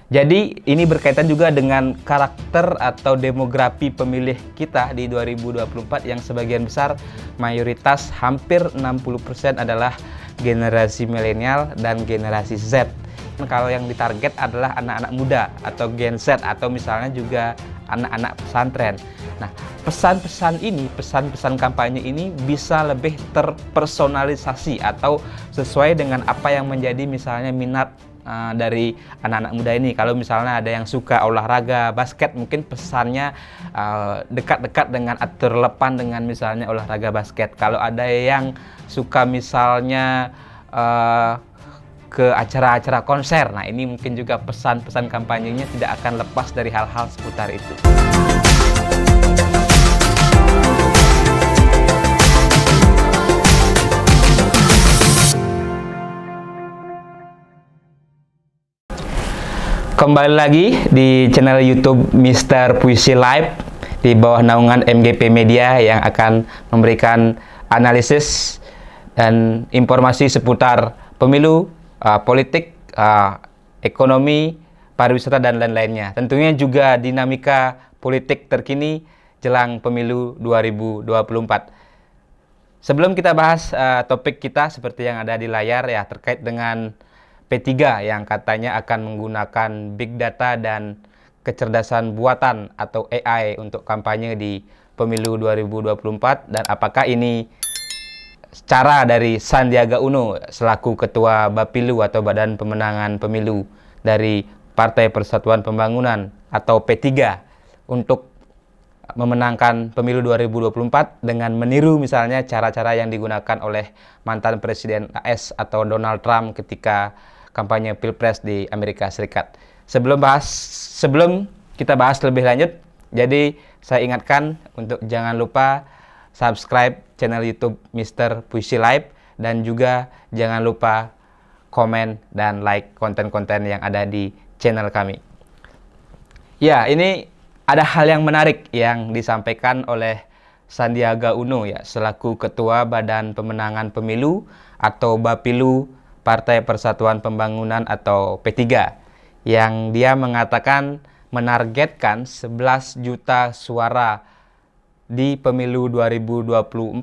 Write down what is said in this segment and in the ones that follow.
Jadi ini berkaitan juga dengan karakter atau demografi pemilih kita di 2024 yang sebagian besar mayoritas hampir 60% adalah generasi milenial dan generasi Z. Kalau yang ditarget adalah anak-anak muda atau Gen Z atau misalnya juga anak-anak pesantren. Nah, pesan-pesan ini, pesan-pesan kampanye ini bisa lebih terpersonalisasi atau sesuai dengan apa yang menjadi misalnya minat dari anak-anak muda ini. Kalau misalnya ada yang suka olahraga basket, mungkin pesannya dekat-dekat dengan atau relevan dengan misalnya olahraga basket. Kalau ada yang suka misalnya ke acara-acara konser, nah ini mungkin juga pesan-pesan kampanyenya tidak akan lepas dari hal-hal seputar itu. Kembali lagi di channel YouTube Mr. Puisi Live di bawah naungan MGP Media yang akan memberikan analisis dan informasi seputar pemilu, politik, ekonomi, pariwisata dan lain-lainnya. Tentunya juga dinamika politik terkini jelang pemilu 2024. Sebelum kita bahas topik kita seperti yang ada di layar ya terkait dengan P3 yang katanya akan menggunakan big data dan kecerdasan buatan atau AI untuk kampanye di pemilu 2024, dan apakah ini cara dari Sandiaga Uno selaku Ketua Bapilu atau Badan Pemenangan Pemilu dari Partai Persatuan Pembangunan atau P3 untuk memenangkan pemilu 2024 dengan meniru misalnya cara-cara yang digunakan oleh mantan Presiden AS atau Donald Trump ketika kampanye Pilpres di Amerika Serikat. Sebelum kita bahas lebih lanjut, jadi saya ingatkan untuk jangan lupa subscribe channel YouTube Mr. Puisi Live dan juga jangan lupa komen dan like konten-konten yang ada di channel kami. Ya, ini ada hal yang menarik yang disampaikan oleh Sandiaga Uno ya selaku Ketua Badan Pemenangan Pemilu atau Bapilu Partai Persatuan Pembangunan atau P3 yang dia mengatakan menargetkan 11 juta suara di pemilu 2024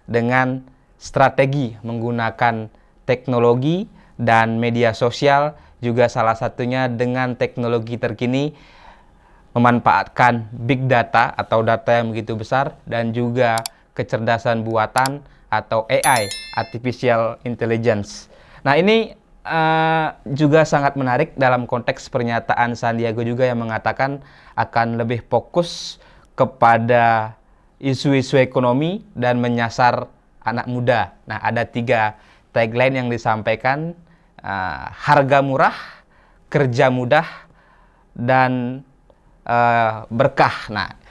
dengan strategi menggunakan teknologi dan media sosial, juga salah satunya dengan teknologi terkini memanfaatkan big data atau data yang begitu besar dan juga kecerdasan buatan atau AI, Artificial Intelligence. Nah ini juga sangat menarik dalam konteks pernyataan Sandiaga juga yang mengatakan akan lebih fokus kepada isu-isu ekonomi dan menyasar anak muda. Nah ada 3 tagline yang disampaikan, harga murah, kerja mudah, dan berkah. Nah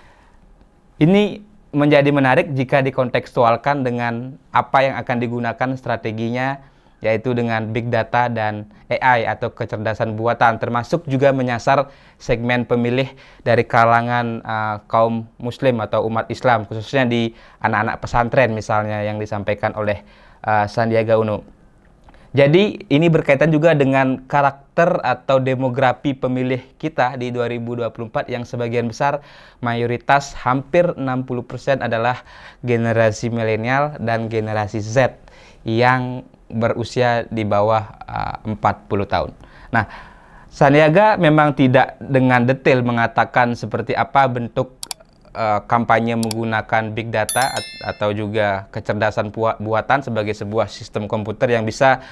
ini menjadi menarik jika dikontekstualkan dengan apa yang akan digunakan strateginya, yaitu dengan big data dan AI atau kecerdasan buatan, termasuk juga menyasar segmen pemilih dari kalangan kaum muslim atau umat Islam, khususnya di anak-anak pesantren misalnya yang disampaikan oleh Sandiaga Uno. Jadi ini berkaitan juga dengan karakter atau demografi pemilih kita di 2024 yang sebagian besar mayoritas hampir 60% adalah generasi milenial dan generasi Z yang berusia di bawah 40 tahun. Nah, Sandiaga memang tidak dengan detail mengatakan seperti apa bentuk kampanye menggunakan big data atau juga kecerdasan buatan sebagai sebuah sistem komputer yang bisa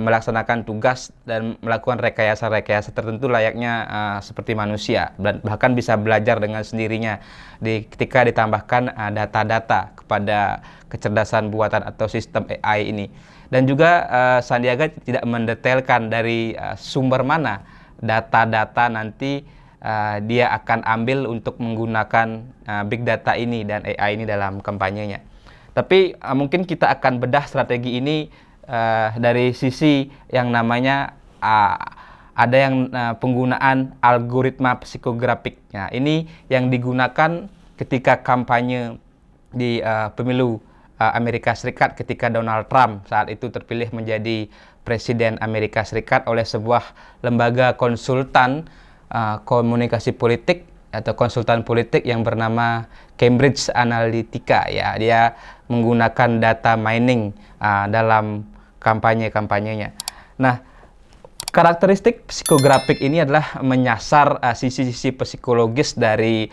melaksanakan tugas dan melakukan rekayasa-rekayasa tertentu layaknya seperti manusia, dan bahkan bisa belajar dengan sendirinya ketika ditambahkan data-data kepada kecerdasan buatan atau sistem AI ini. Dan juga Sandiaga tidak mendetailkan dari sumber mana data-data nanti dia akan ambil untuk menggunakan big data ini dan AI ini dalam kampanyenya. Tapi mungkin kita akan bedah strategi ini dari sisi yang namanya ada yang penggunaan algoritma psikografik. Nah, ini yang digunakan ketika kampanye di pemilu Amerika Serikat ketika Donald Trump saat itu terpilih menjadi Presiden Amerika Serikat oleh sebuah lembaga konsultan komunikasi politik atau konsultan politik yang bernama Cambridge Analytica. Ya, dia menggunakan data mining dalam kampanyenya. Nah, karakteristik psikografik ini adalah menyasar sisi-sisi psikologis dari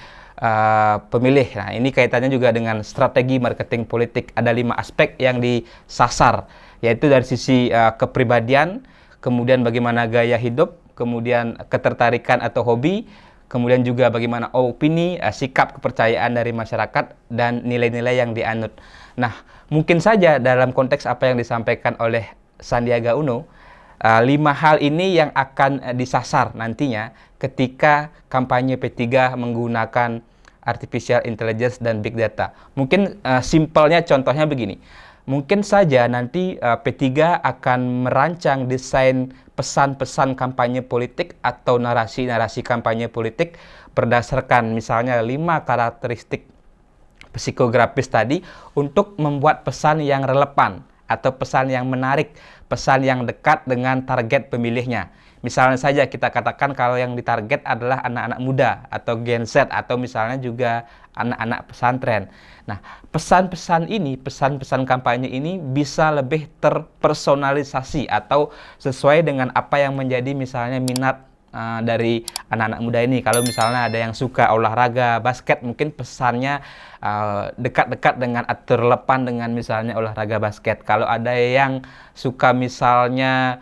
pemilih. Nah, ini kaitannya juga dengan strategi marketing politik. Ada 5 aspek yang disasar, yaitu dari sisi kepribadian, kemudian bagaimana gaya hidup, kemudian ketertarikan atau hobi, kemudian juga bagaimana opini, sikap kepercayaan dari masyarakat, dan nilai-nilai yang dianut. Nah, mungkin saja dalam konteks apa yang disampaikan oleh Sandiaga Uno, 5 hal ini yang akan disasar nantinya ketika kampanye P3 menggunakan artificial intelligence dan big data. Mungkin simpelnya contohnya begini. Mungkin saja nanti P3 akan merancang desain pesan-pesan kampanye politik atau narasi-narasi kampanye politik berdasarkan misalnya 5 karakteristik psikografis tadi untuk membuat pesan yang relevan atau pesan yang menarik, pesan yang dekat dengan target pemilihnya. Misalnya saja kita katakan kalau yang ditarget adalah anak-anak muda atau Gen Z atau misalnya juga anak-anak pesantren. Nah, pesan-pesan ini, pesan-pesan kampanye ini bisa lebih terpersonalisasi atau sesuai dengan apa yang menjadi misalnya minat dari anak-anak muda ini. Kalau misalnya ada yang suka olahraga basket, mungkin pesannya dekat-dekat dengan atau relevan dengan misalnya olahraga basket. Kalau ada yang suka misalnya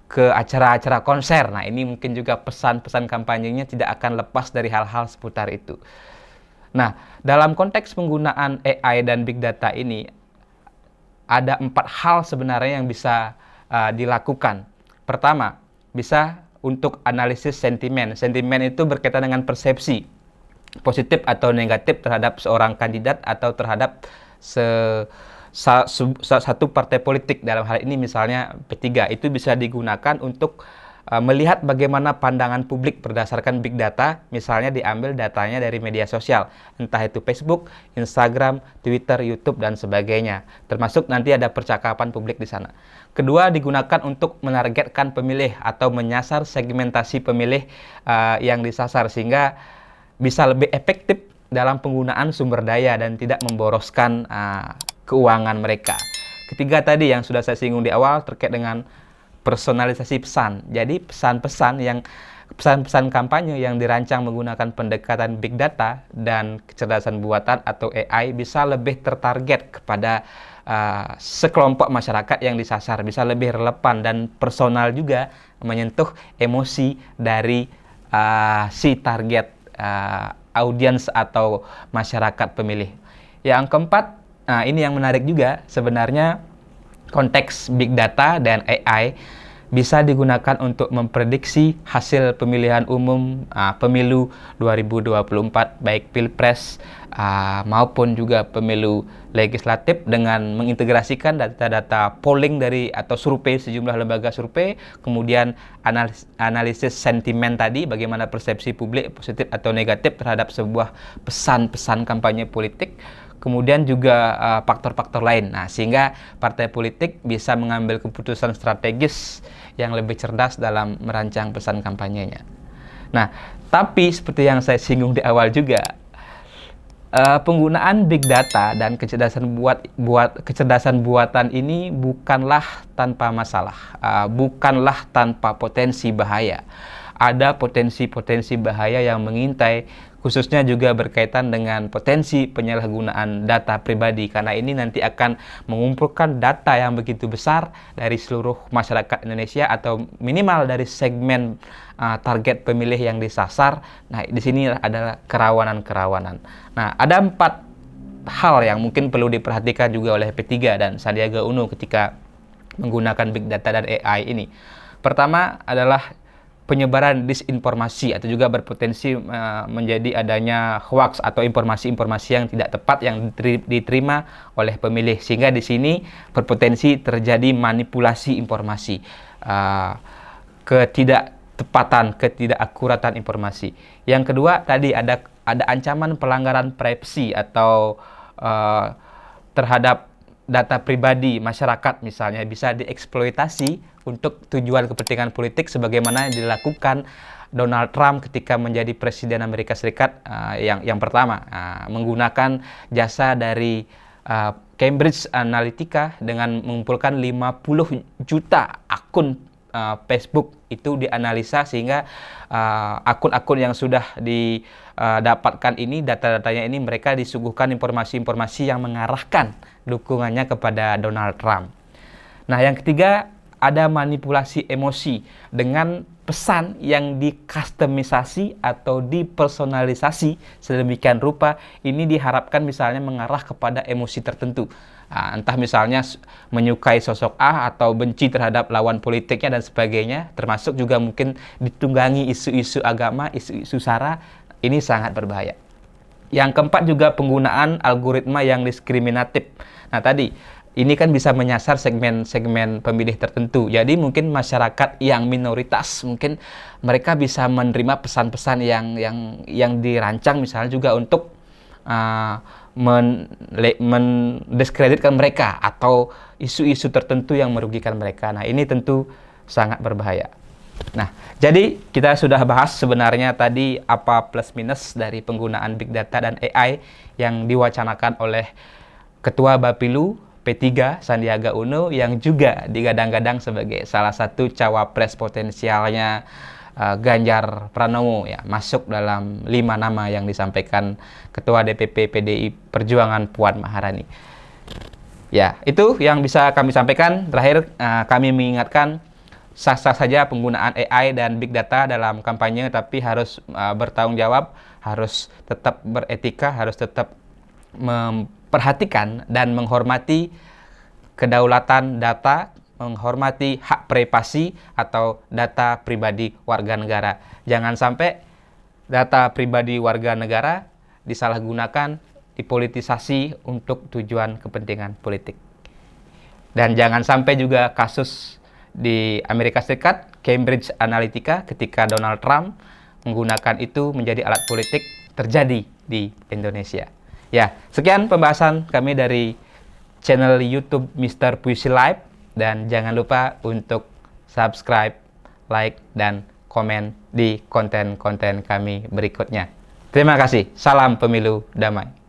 ke acara-acara konser, nah ini mungkin juga pesan-pesan kampanyenya tidak akan lepas dari hal-hal seputar itu. Nah, dalam konteks penggunaan AI dan big data ini ada 4 hal sebenarnya yang bisa dilakukan. Pertama, bisa untuk analisis sentimen. Sentimen itu berkaitan dengan persepsi positif atau negatif terhadap seorang kandidat atau terhadap satu partai politik. Dalam hal ini misalnya P3, itu bisa digunakan untuk melihat bagaimana pandangan publik berdasarkan big data, misalnya diambil datanya dari media sosial, entah itu Facebook, Instagram, Twitter, YouTube, dan sebagainya. Termasuk nanti ada percakapan publik di sana. Kedua, digunakan untuk menargetkan pemilih atau menyasar segmentasi pemilih yang disasar, sehingga bisa lebih efektif dalam penggunaan sumber daya dan tidak memboroskan keuangan mereka. Ketiga tadi yang sudah saya singgung di awal terkait dengan personalisasi pesan. Jadi pesan-pesan kampanye yang dirancang menggunakan pendekatan big data dan kecerdasan buatan atau AI bisa lebih tertarget kepada sekelompok masyarakat yang disasar, bisa lebih relevan dan personal juga, menyentuh emosi dari si target audiens atau masyarakat pemilih. Yang keempat, ini yang menarik juga sebenarnya, konteks big data dan AI bisa digunakan untuk memprediksi hasil pemilihan umum pemilu 2024, baik pilpres maupun juga pemilu legislatif, dengan mengintegrasikan data-data polling dari atau survei sejumlah lembaga survei, kemudian analisis sentimen tadi, bagaimana persepsi publik positif atau negatif terhadap sebuah pesan-pesan kampanye politik, kemudian juga faktor-faktor lain. Nah, sehingga partai politik bisa mengambil keputusan strategis yang lebih cerdas dalam merancang pesan kampanyenya. Nah, tapi seperti yang saya singgung di awal juga, penggunaan big data dan kecerdasan buatan ini bukanlah tanpa masalah, bukanlah tanpa potensi bahaya. Ada potensi-potensi bahaya yang mengintai, khususnya juga berkaitan dengan potensi penyalahgunaan data pribadi, karena ini nanti akan mengumpulkan data yang begitu besar dari seluruh masyarakat Indonesia atau minimal dari segmen target pemilih yang disasar. Nah, di sini adalah kerawanan-kerawanan. Nah, ada 4 hal yang mungkin perlu diperhatikan juga oleh P3 dan Sandiaga Uno ketika menggunakan big data dan AI ini. Pertama adalah penyebaran disinformasi atau juga berpotensi menjadi adanya hoax atau informasi-informasi yang tidak tepat yang diterima oleh pemilih, sehingga di sini berpotensi terjadi manipulasi informasi, ketidaktepatan, ketidakakuratan informasi. Yang kedua tadi ada ancaman pelanggaran privasi atau terhadap data pribadi masyarakat misalnya bisa dieksploitasi untuk tujuan kepentingan politik sebagaimana dilakukan Donald Trump ketika menjadi Presiden Amerika Serikat yang pertama, menggunakan jasa dari Cambridge Analytica dengan mengumpulkan 50 juta akun Facebook itu dianalisa sehingga akun-akun yang sudah didapatkan ini, data-datanya ini, mereka disuguhkan informasi-informasi yang mengarahkan dukungannya kepada Donald Trump. Nah, yang ketiga, ada manipulasi emosi dengan pesan yang dikustomisasi atau dipersonalisasi sedemikian rupa. Ini diharapkan misalnya mengarah kepada emosi tertentu. Entah misalnya menyukai sosok A atau benci terhadap lawan politiknya dan sebagainya, termasuk juga mungkin ditunggangi isu-isu agama, isu-isu SARA. Ini sangat berbahaya. Yang keempat juga penggunaan algoritma yang diskriminatif. Nah, tadi ini kan bisa menyasar segmen-segmen pemilih tertentu. Jadi mungkin masyarakat yang minoritas, mungkin mereka bisa menerima pesan-pesan yang dirancang misalnya juga untuk mendiskreditkan mereka atau isu-isu tertentu yang merugikan mereka. Nah, ini tentu sangat berbahaya. Nah, jadi kita sudah bahas sebenarnya tadi apa plus minus dari penggunaan Big Data dan AI yang diwacanakan oleh Ketua Bapilu P3 Sandiaga Uno yang juga digadang-gadang sebagai salah satu cawapres potensialnya Ganjar Pranowo, ya, masuk dalam 5 nama yang disampaikan Ketua DPP PDI Perjuangan Puan Maharani. Ya, itu yang bisa kami sampaikan. Terakhir, kami mengingatkan sah-sah saja penggunaan AI dan Big Data dalam kampanye, tapi harus bertanggung jawab, harus tetap beretika, harus tetap memperhatikan dan menghormati kedaulatan data, menghormati hak privasi atau data pribadi warga negara. Jangan sampai data pribadi warga negara disalahgunakan, dipolitisasi untuk tujuan kepentingan politik. Dan jangan sampai juga kasus di Amerika Serikat, Cambridge Analytica, ketika Donald Trump menggunakan itu menjadi alat politik, terjadi di Indonesia. Ya, sekian pembahasan kami dari channel YouTube Mr. Puisi Live, dan jangan lupa untuk subscribe, like, dan komen di konten-konten kami berikutnya. Terima kasih. Salam pemilu damai.